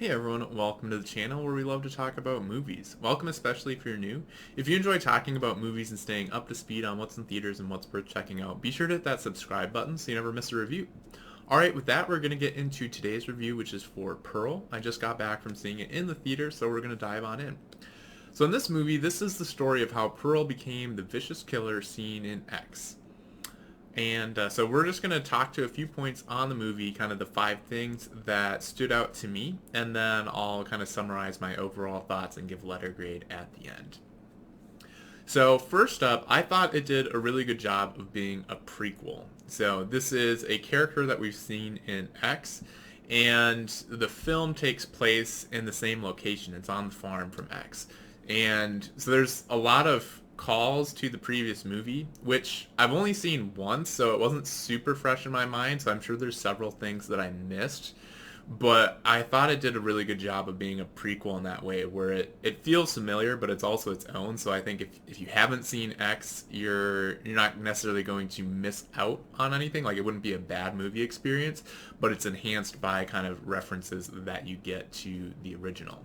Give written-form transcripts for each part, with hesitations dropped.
Hey everyone, welcome to the channel where we love to talk about movies. Welcome especially if you're new. If you enjoy talking about movies and staying up to speed on what's in theaters and what's worth checking out, be sure to hit that subscribe button so you never miss a review. Alright, with that we're going to get into today's review, which is for Pearl. I just got back from seeing it in the theater, so we're going to dive on in. So in this movie, this is the story of how Pearl became the vicious killer seen in X. And so we're just going to talk to a few points on the movie, kind of the 5 things that stood out to me, and then I'll kind of summarize my overall thoughts and give letter grade at the end. So first up, I thought it did a really good job of being a prequel. So this is a character that we've seen in X, and the film takes place in the same location. It's on the farm from X. And so there's a lot of calls to the previous movie, which I've only seen once, so it wasn't super fresh in my mind, so I'm sure there's several things that I missed. But I thought it did a really good job of being a prequel in that way, where it feels familiar, but it's also its own. So I think if you haven't seen X, you're not necessarily going to miss out on anything. Like, it wouldn't be a bad movie experience, but it's enhanced by kind of references that you get to the original.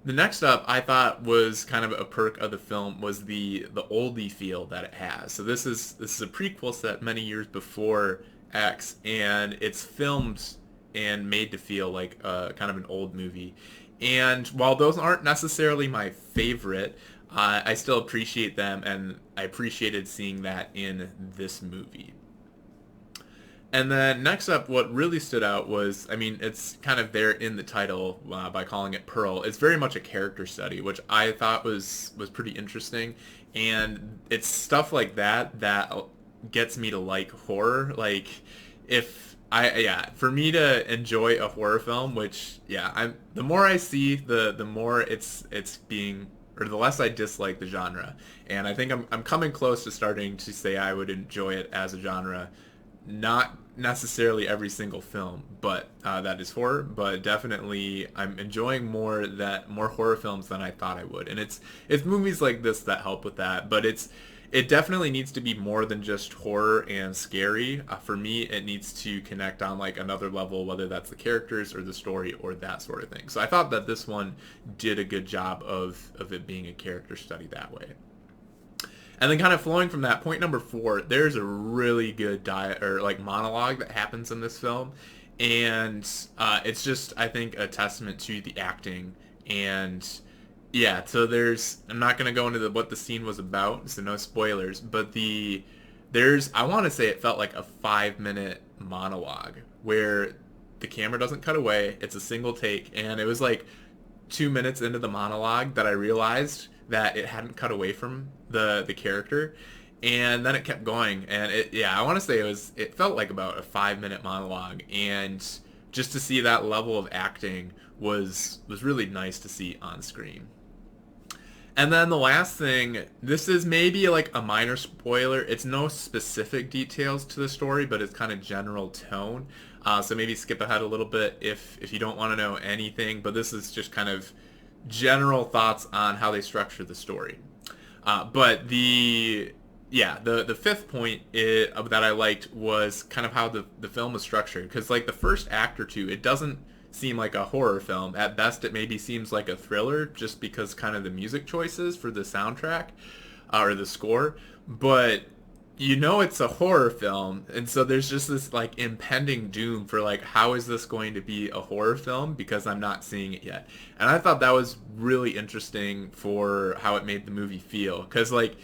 The next up, I thought, was kind of a perk of the film was the oldie feel that it has. So this is a prequel set many years before X, and it's filmed and made to feel like kind of an old movie. And while those aren't necessarily my favorite, I still appreciate them, and I appreciated seeing that in this movie. And then next up, what really stood out was, I mean, it's kind of there in the title by calling it Pearl. It's very much a character study, which I thought was pretty interesting. And it's stuff like that gets me to like horror. Like, for me to enjoy a horror film, which, the more I see, the more it's being, or the less I dislike the genre. And I think I'm coming close to starting to say I would enjoy it as a genre. Not necessarily every single film, but that is horror. But definitely, I'm enjoying more horror films than I thought I would, and it's movies like this that help with that. But it definitely needs to be more than just horror and scary. For me, it needs to connect on like another level, whether that's the characters or the story or that sort of thing. So I thought that this one did a good job of it being a character study that way. And then kind of flowing from that, point number 4, there's a really good monologue that happens in this film. And it's just, I think, a testament to the acting. And yeah, so I'm not going to go into what the scene was about, so no spoilers. But I want to say it felt like a 5-minute monologue where the camera doesn't cut away. It's a single take. And it was like 2 minutes into the monologue that I realized that it hadn't cut away from the character, and then it kept going, and I want to say it felt like about a 5-minute monologue, and just to see that level of acting was really nice to see on screen. And then the last thing, this is maybe like a minor spoiler. It's no specific details to the story, but it's kind of general tone. So maybe skip ahead a little bit if you don't want to know anything. But this is just kind of general thoughts on how they structure the story. But the 5th point that I liked was kind of how the film was structured. Because like the first act or two, it doesn't seem like a horror film. At best, it maybe seems like a thriller just because kind of the music choices for the soundtrack or the score. But it's a horror film, and so there's just this like impending doom for like, how is this going to be a horror film because I'm not seeing it yet. And I thought that was really interesting for how it made the movie feel, because like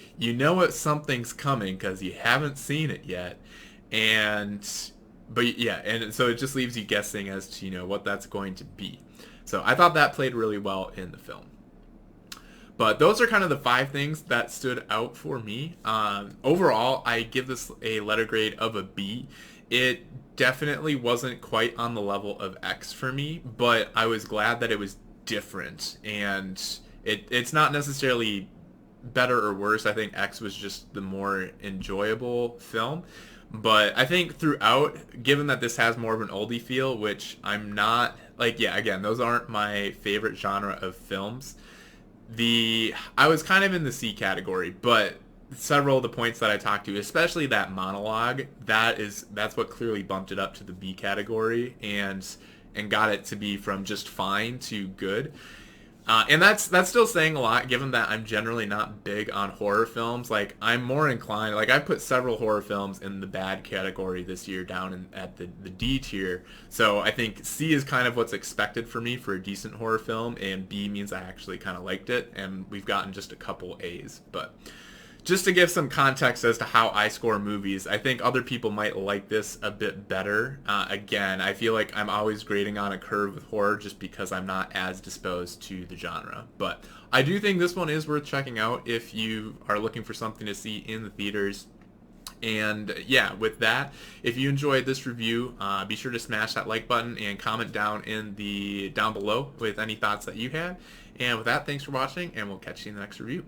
something's coming because you haven't seen it yet. And so it just leaves you guessing as to what that's going to be. So I thought that played really well in the film. But those are kind of the 5 things that stood out for me. Overall, I give this a letter grade of a B. It definitely wasn't quite on the level of X for me, but I was glad that it was different. And it's not necessarily better or worse. I think X was just the more enjoyable film. But I think throughout, given that this has more of an oldie feel, which I'm not, again, those aren't my favorite genre of films. I was kind of in the C category, but several of the points that I talked to, especially that monologue, that's what clearly bumped it up to the B category, and and got it to be from just fine to good. And that's still saying a lot, given that I'm generally not big on horror films. Like, I'm more inclined, like, I put several horror films in the bad category this year, down at the D tier. So I think C is kind of what's expected for me for a decent horror film, and B means I actually kind of liked it, and we've gotten just a couple A's. But just to give some context as to how I score movies, I think other people might like this a bit better. Again, I feel like I'm always grading on a curve with horror just because I'm not as disposed to the genre. But I do think this one is worth checking out if you are looking for something to see in the theaters. And yeah, with that, if you enjoyed this review, be sure to smash that like button and comment down below with any thoughts that you had. And with that, thanks for watching, and we'll catch you in the next review.